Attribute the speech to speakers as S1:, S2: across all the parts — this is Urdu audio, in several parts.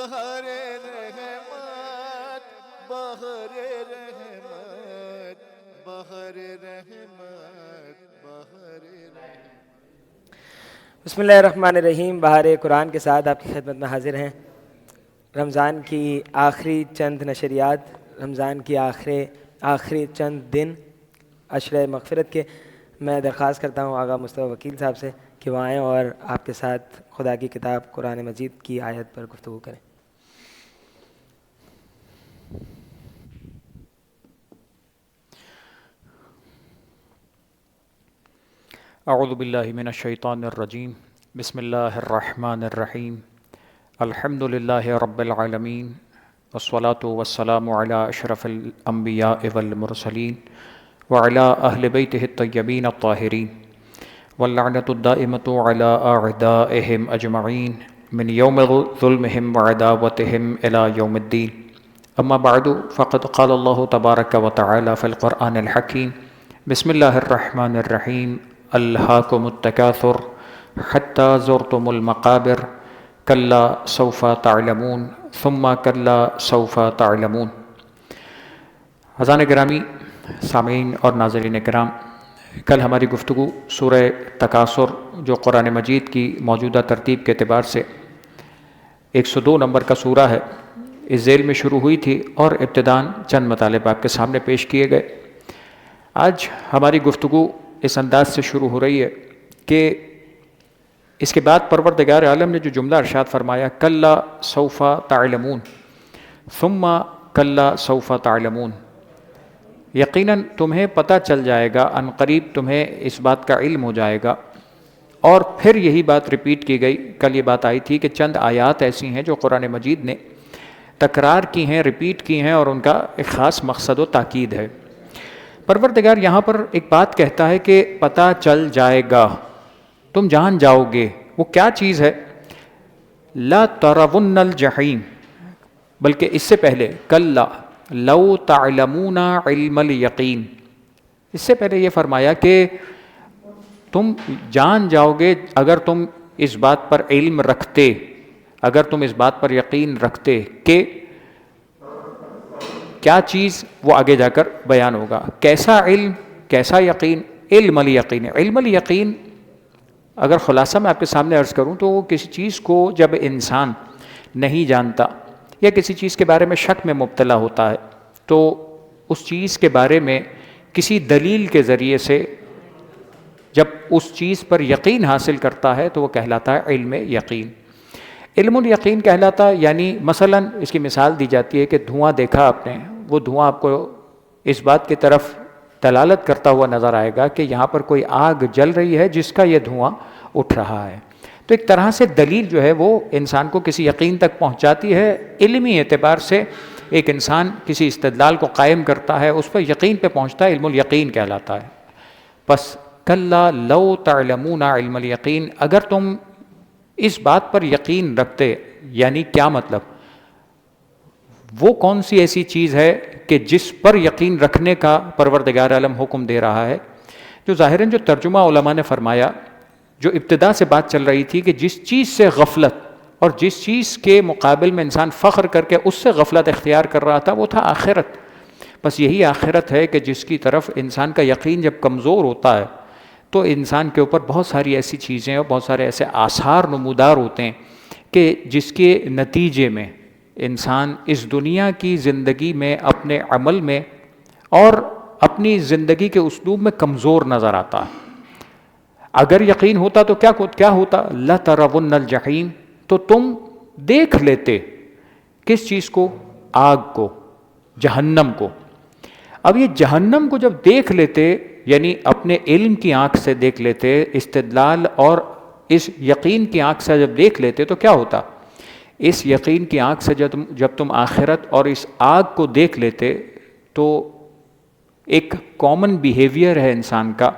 S1: بہر رحمت بہر رحمت بہر رحمت بہر رحمت۔
S2: بسم اللہ الرحمن الرحیم۔ بہار قرآن کے ساتھ آپ کی خدمت میں حاضر ہیں۔ رمضان کی آخری چند نشریات، رمضان کی آخری چند دن عشرہ مغفرت کے، میں درخواست کرتا ہوں آغا مصطفیٰ وکیل صاحب سے کہ وہ آئیں اور آپ کے ساتھ خدا کی کتاب قرآن مجید کی آیت پر گفتگو کریں۔
S3: اعوذ باللہ من الشیطان الرجیم، بسم اللہ الرحمن الرحیم، الحمد للہ رب العالمین، والصلاة والسلام علی اشرف الانبیاء والمرسلین وعلی اہل بیتہ الطیبین الطاہرین، واللعنۃ الدائمۃ علی اعدائہم اجمعین من یوم ظلمہم وعداوتہم الی یوم الدین، اما بعد فقد قال اللہ تبارک وتعالی فی القرآن الحکیم، بسم اللہ الرحمن الرحیم، الہاکم التکاثر حتی زرتم المقابر کلا سوف تعلمون ثم کلا سوف تعلمون۔ حضرات گرامی، سامعین اور ناظرین کرام، کل ہماری گفتگو سورہ تکاثر جو قرآن مجید کی موجودہ ترتیب کے اعتبار سے 102 نمبر کا سورہ ہے، اس ذیل میں شروع ہوئی تھی اور ابتداً چند مطالب آپ کے سامنے پیش کیے گئے۔ آج ہماری گفتگو اس انداز سے شروع ہو رہی ہے کہ اس کے بعد پروردگار عالم نے جو جملہ ارشاد فرمایا کلا سوف تعلمون ثم کلا سوف تعلمون، یقیناً تمہیں پتہ چل جائے گا، عن قریب تمہیں اس بات کا علم ہو جائے گا۔ اور پھر یہی بات ریپیٹ کی گئی، کل یہ بات آئی تھی کہ چند آیات ایسی ہیں جو قرآن مجید نے تکرار کی ہیں، ریپیٹ کی ہیں، اور ان کا ایک خاص مقصد و تاکید ہے۔ پروردگار یہاں پر ایک بات کہتا ہے کہ پتہ چل جائے گا، تم جان جاؤ گے۔ وہ کیا چیز ہے؟ لا ترون الجحیم، بلکہ اس سے پہلے کلا لو تعلمون علم الیقین، اس سے پہلے یہ فرمایا کہ تم جان جاؤ گے اگر تم اس بات پر علم رکھتے، اگر تم اس بات پر یقین رکھتے کہ کیا چیز، وہ آگے جا کر بیان ہوگا۔ کیسا علم، کیسا یقین؟ علم الیقین۔ علم الیقین اگر خلاصہ میں آپ کے سامنے عرض کروں تو وہ کسی چیز کو جب انسان نہیں جانتا یا کسی چیز کے بارے میں شک میں مبتلا ہوتا ہے تو اس چیز کے بارے میں کسی دلیل کے ذریعے سے جب اس چیز پر یقین حاصل کرتا ہے تو وہ کہلاتا ہے علم یقین۔ علم الیقین کہلاتا ہے، یعنی مثلا اس کی مثال دی جاتی ہے کہ دھواں دیکھا آپ نے، وہ دھواں آپ کو اس بات کی طرف دلالت کرتا ہوا نظر آئے گا کہ یہاں پر کوئی آگ جل رہی ہے جس کا یہ دھواں اٹھ رہا ہے۔ تو ایک طرح سے دلیل جو ہے وہ انسان کو کسی یقین تک پہنچاتی ہے، علمی اعتبار سے ایک انسان کسی استدلال کو قائم کرتا ہے، اس پر یقین پہ پہنچتا ہے، علم الیقین کہلاتا ہے۔ پس کلا لو تعلمون علم الیقین، اگر تم اس بات پر یقین رکھتے، یعنی کیا مطلب؟ وہ کون سی ایسی چیز ہے کہ جس پر یقین رکھنے کا پروردگار عالم حکم دے رہا ہے؟ جو ظاہراً جو ترجمہ علماء نے فرمایا، جو ابتدا سے بات چل رہی تھی کہ جس چیز سے غفلت اور جس چیز کے مقابل میں انسان فخر کر کے اس سے غفلت اختیار کر رہا تھا، وہ تھا آخرت۔ بس یہی آخرت ہے کہ جس کی طرف انسان کا یقین جب کمزور ہوتا ہے تو انسان کے اوپر بہت ساری ایسی چیزیں اور بہت سارے ایسے آثار نمودار ہوتے ہیں کہ جس کے نتیجے میں انسان اس دنیا کی زندگی میں اپنے عمل میں اور اپنی زندگی کے اسلوب میں کمزور نظر آتا ہے۔ اگر یقین ہوتا تو کیا ہوتا؟ لَتَرَوُنَّ الْجَحِيمَ، تو تم دیکھ لیتے کس چیز کو؟ آگ کو، جہنم کو۔ اب یہ جہنم کو جب دیکھ لیتے، یعنی اپنے علم کی آنکھ سے دیکھ لیتے، استدلال اور اس یقین کی آنکھ سے جب دیکھ لیتے تو کیا ہوتا؟ اس یقین کی آنکھ سے جب تم آخرت اور اس آگ کو دیکھ لیتے تو ایک کامن بیہیویئر ہے انسان کا،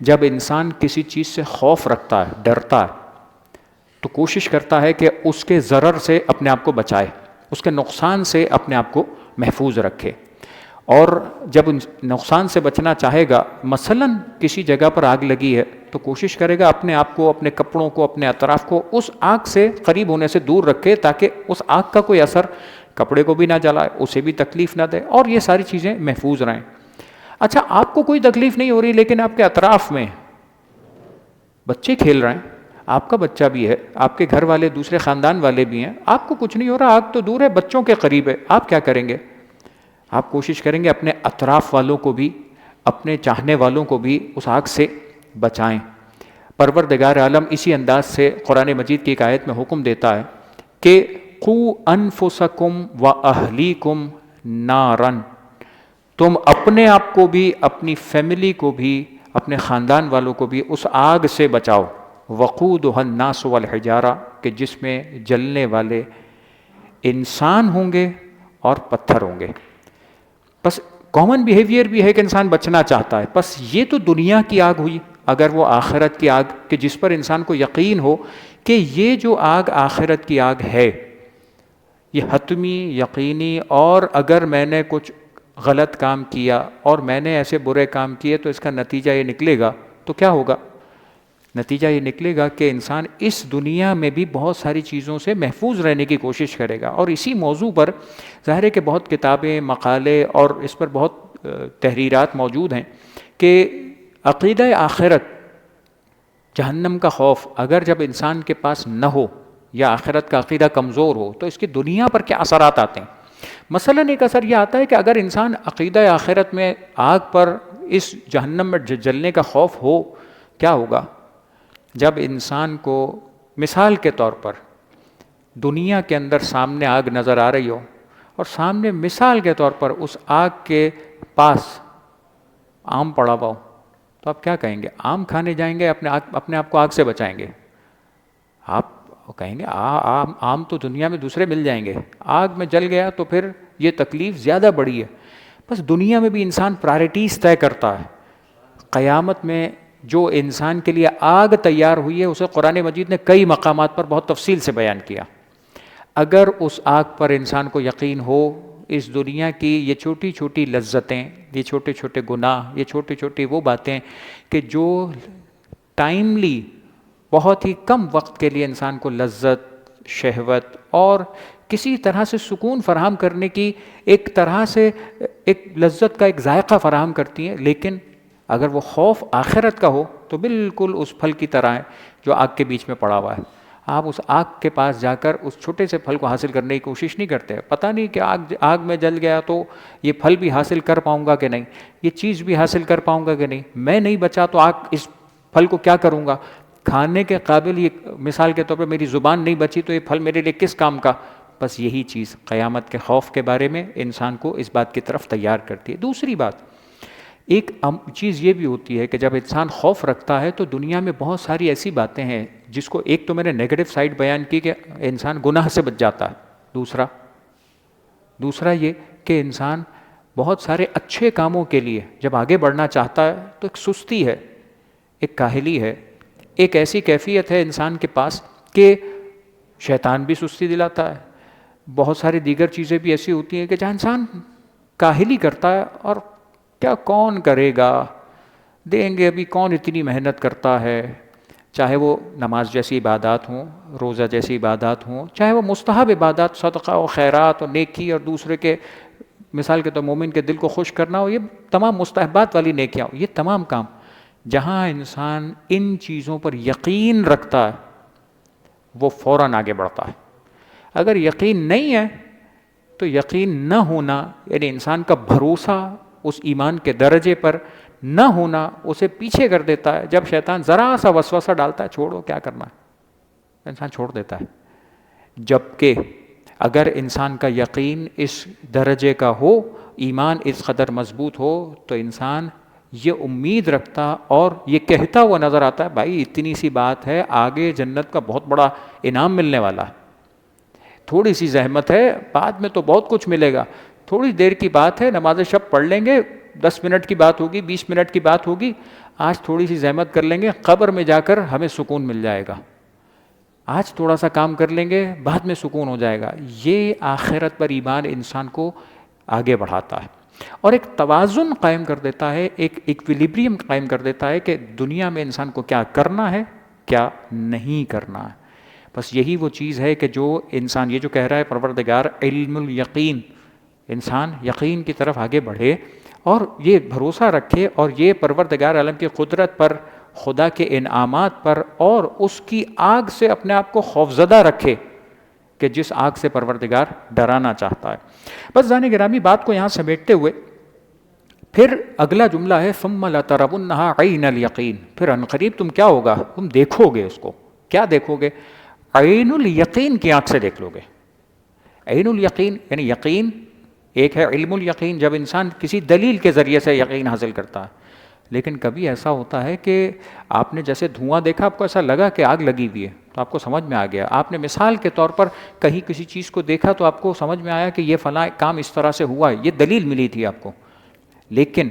S3: جب انسان کسی چیز سے خوف رکھتا ہے، ڈرتا ہے، تو کوشش کرتا ہے کہ اس کے ضرر سے اپنے آپ کو بچائے، اس کے نقصان سے اپنے آپ کو محفوظ رکھے۔ اور جب نقصان سے بچنا چاہے گا، مثلاً کسی جگہ پر آگ لگی ہے تو کوشش کرے گا اپنے آپ کو، اپنے کپڑوں کو، اپنے اطراف کو اس آگ سے قریب ہونے سے دور رکھے، تاکہ اس آگ کا کوئی اثر کپڑے کو بھی نہ جلائے، اسے بھی تکلیف نہ دے، اور یہ ساری چیزیں محفوظ رہیں۔ اچھا، آپ کو کوئی تکلیف نہیں ہو رہی، لیکن آپ کے اطراف میں بچے کھیل رہے ہیں، آپ کا بچہ بھی ہے، آپ کے گھر والے دوسرے خاندان والے بھی ہیں، آپ کو کچھ نہیں ہو رہا، آگ تو دور ہے، بچوں کے قریب ہے، آپ کیا کریں گے؟ آپ کوشش کریں گے اپنے اطراف والوں کو بھی، اپنے چاہنے والوں کو بھی اس آگ سے بچائیں۔ پروردگار عالم اسی انداز سے قرآن مجید کی ایک آیت میں حکم دیتا ہے کہ قُوْ أَنفُسَكُمْ وَأَهْلِيكُمْ نَارًا، تم اپنے آپ کو بھی، اپنی فیملی کو بھی، اپنے خاندان والوں کو بھی اس آگ سے بچاؤ۔ وَقُودُهَا النَّاسُ وَالْحِجَارَةُ، کہ جس میں جلنے والے انسان ہوں گے اور پتھر ہوں گے۔ بس کامن بیہیویئر بھی ہے کہ انسان بچنا چاہتا ہے، بس یہ تو دنیا کی آگ ہوئی۔ اگر وہ آخرت کی آگ کہ جس پر انسان کو یقین ہو کہ یہ جو آگ آخرت کی آگ ہے یہ حتمی، یقینی، اور اگر میں نے کچھ غلط کام کیا اور میں نے ایسے برے کام کیے تو اس کا نتیجہ یہ نکلے گا، تو کیا ہوگا؟ نتیجہ یہ نکلے گا کہ انسان اس دنیا میں بھی بہت ساری چیزوں سے محفوظ رہنے کی کوشش کرے گا۔ اور اسی موضوع پر ظاہر ہے کہ بہت کتابیں، مقالے اور اس پر بہت تحریرات موجود ہیں کہ عقیدہ آخرت، جہنم کا خوف اگر جب انسان کے پاس نہ ہو یا آخرت کا عقیدہ کمزور ہو تو اس کی دنیا پر کیا اثرات آتے ہیں۔ مثلاً ایک اثر یہ آتا ہے کہ اگر انسان عقیدہ آخرت میں آگ پر، اس جہنم میں جلنے کا خوف ہو، کیا ہوگا؟ جب انسان کو مثال کے طور پر دنیا کے اندر سامنے آگ نظر آ رہی ہو اور سامنے مثال کے طور پر اس آگ کے پاس آم پڑا ہوا ہو، تو آپ کیا کہیں گے؟ آم کھانے جائیں گے، اپنے آپ کو آگ سے بچائیں گے؟ آپ کہیں گے آم تو دنیا میں دوسرے مل جائیں گے، آگ میں جل گیا تو پھر یہ تکلیف زیادہ بڑی ہے۔ بس دنیا میں بھی انسان پرائرٹیز طے کرتا ہے۔ قیامت میں جو انسان کے لیے آگ تیار ہوئی ہے اسے قرآن مجید نے کئی مقامات پر بہت تفصیل سے بیان کیا۔ اگر اس آگ پر انسان کو یقین ہو، اس دنیا کی یہ چھوٹی چھوٹی لذتیں، یہ چھوٹے چھوٹے گناہ، یہ چھوٹی چھوٹی وہ باتیں کہ جو ٹائملی، بہت ہی کم وقت کے لیے انسان کو لذت، شہوت اور کسی طرح سے سکون فراہم کرنے کی، ایک طرح سے ایک لذت کا ایک ذائقہ فراہم کرتی ہیں، لیکن اگر وہ خوف آخرت کا ہو تو بالکل اس پھل کی طرح ہے جو آگ کے بیچ میں پڑا ہوا ہے۔ آپ اس آگ کے پاس جا کر اس چھوٹے سے پھل کو حاصل کرنے کی کوشش نہیں کرتے، پتہ نہیں کہ آگ میں جل گیا تو یہ پھل بھی حاصل کر پاؤں گا کہ نہیں، یہ چیز بھی حاصل کر پاؤں گا کہ نہیں، میں نہیں بچا تو آگ اس پھل کو کیا کروں گا، کھانے کے قابل یہ، مثال کے طور پر میری زبان نہیں بچی تو یہ پھل میرے لیے کس کام کا۔ بس یہی چیز قیامت کے خوف کے بارے میں انسان کو اس بات کی طرف تیار کرتی ہے۔ دوسری بات، ایک چیز یہ بھی ہوتی ہے کہ جب انسان خوف رکھتا ہے تو دنیا میں بہت ساری ایسی باتیں ہیں جس کو، ایک تو میں نے نیگیٹو سائڈ بیان کی کہ انسان گناہ سے بچ جاتا ہے، دوسرا یہ کہ انسان بہت سارے اچھے کاموں کے لیے جب آگے بڑھنا چاہتا ہے تو ایک سستی ہے، ایک کاہلی ہے، ایک ایسی کیفیت ہے انسان کے پاس کہ شیطان بھی سستی دلاتا ہے، بہت ساری دیگر چیزیں بھی ایسی ہوتی ہیں کہ جہاں انسان کاہلی کرتا ہے، اور کیا کون کرے گا، دیں گے ابھی، کون اتنی محنت کرتا ہے، چاہے وہ نماز جیسی عبادات ہوں، روزہ جیسی عبادات ہوں، چاہے وہ مستحب عبادات، صدقہ و خیرات اور نیکی اور دوسرے کے، مثال کے طور مومن کے دل کو خوش کرنا ہو، یہ تمام مستحبات والی نیکیاں ہوں، یہ تمام کام جہاں انسان ان چیزوں پر یقین رکھتا ہے وہ فوراً آگے بڑھتا ہے۔ اگر یقین نہیں ہے تو یقین نہ ہونا، یعنی انسان کا بھروسہ اس ایمان کے درجے پر نہ ہونا اسے پیچھے کر دیتا ہے۔ جب شیطان ذرا سا وسوسہ ڈالتا ہے، چھوڑو کیا کرنا ہے، انسان چھوڑ دیتا ہے۔ جبکہ اگر انسان کا یقین اس درجے کا ہو، ایمان اس قدر مضبوط ہو، تو انسان یہ امید رکھتا اور یہ کہتا ہوا نظر آتا ہے، بھائی اتنی سی بات ہے، آگے جنت کا بہت بڑا انعام ملنے والا ہے، تھوڑی سی زحمت ہے، بعد میں تو بہت کچھ ملے گا، تھوڑی دیر کی بات ہے، نماز شب پڑھ لیں گے، 10 منٹ کی بات ہوگی، 20 منٹ کی بات ہوگی، آج تھوڑی سی زحمت کر لیں گے، قبر میں جا کر ہمیں سکون مل جائے گا، آج تھوڑا سا کام کر لیں گے، بعد میں سکون ہو جائے گا۔ یہ آخرت پر ایمان انسان کو آگے بڑھاتا ہے۔ اور ایک توازن قائم کر دیتا ہے، ایک ایکویلیبریم قائم کر دیتا ہے کہ دنیا میں انسان کو کیا کرنا ہے، کیا نہیں کرنا ہے۔ بس یہی وہ چیز ہے کہ جو انسان، یہ جو کہہ رہا ہے پروردگار علم الیقین، انسان یقین کی طرف آگے بڑھے اور یہ بھروسہ رکھے اور یہ پروردگار عالم کی قدرت پر، خدا کے انعامات پر، اور اس کی آگ سے اپنے آپ کو خوفزدہ رکھے کہ جس آگ سے پروردگار ڈرانا چاہتا ہے۔ بس زان گرامی، بات کو یہاں سمیٹتے ہوئے پھر اگلا جملہ ہے ثم لترونها عین الیقین، پھر عنقریب تم کیا ہوگا، تم دیکھو گے اس کو۔ کیا دیکھو گے؟ عین الیقین کی آنکھ سے دیکھ لو گے۔ عین الیقین یعنی یقین ایک ہے، علم الیقین جب انسان کسی دلیل کے ذریعے سے یقین حاصل کرتا ہے، لیکن کبھی ایسا ہوتا ہے کہ آپ نے جیسے دھواں دیکھا، آپ کو ایسا لگا کہ آگ لگی ہوئی ہے تو آپ کو سمجھ میں آ گیا۔ آپ نے مثال کے طور پر کہیں کسی چیز کو دیکھا تو آپ کو سمجھ میں آیا کہ یہ فلاں کام اس طرح سے ہوا ہے، یہ دلیل ملی تھی آپ کو۔ لیکن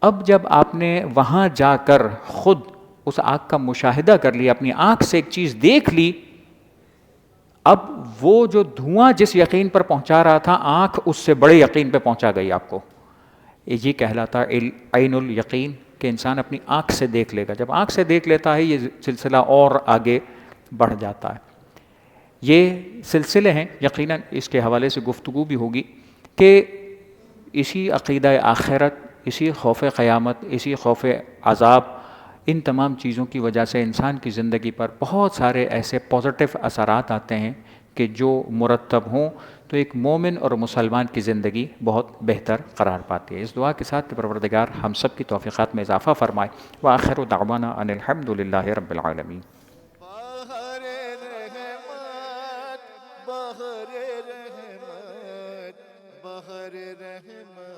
S3: اب جب آپ نے وہاں جا کر خود اس آگ کا مشاہدہ کر لیا، اپنی آنکھ سے ایک چیز دیکھ لی، اب وہ جو دھواں جس یقین پر پہنچا رہا تھا، آنکھ اس سے بڑے یقین پہ پہنچا گئی آپ کو۔ یہ کہلاتا ہے عین الیقین، کہ انسان اپنی آنکھ سے دیکھ لے گا۔ جب آنکھ سے دیکھ لیتا ہے یہ سلسلہ اور آگے بڑھ جاتا ہے۔ یہ سلسلے ہیں، یقیناً اس کے حوالے سے گفتگو بھی ہوگی کہ اسی عقیدہ آخرت، اسی خوف قیامت، اسی خوف عذاب، ان تمام چیزوں کی وجہ سے انسان کی زندگی پر بہت سارے ایسے پازیٹیو اثرات آتے ہیں کہ جو مرتب ہوں تو ایک مومن اور مسلمان کی زندگی بہت بہتر قرار پاتی ہے۔ اس دعا کے ساتھ کہ پروردگار ہم سب کی توفیقات میں اضافہ فرمائے۔ وآخر دعوانا ان الحمد للہ رب العالمین۔
S1: بہر رحمت، بہر رحمت، بہر رحمت۔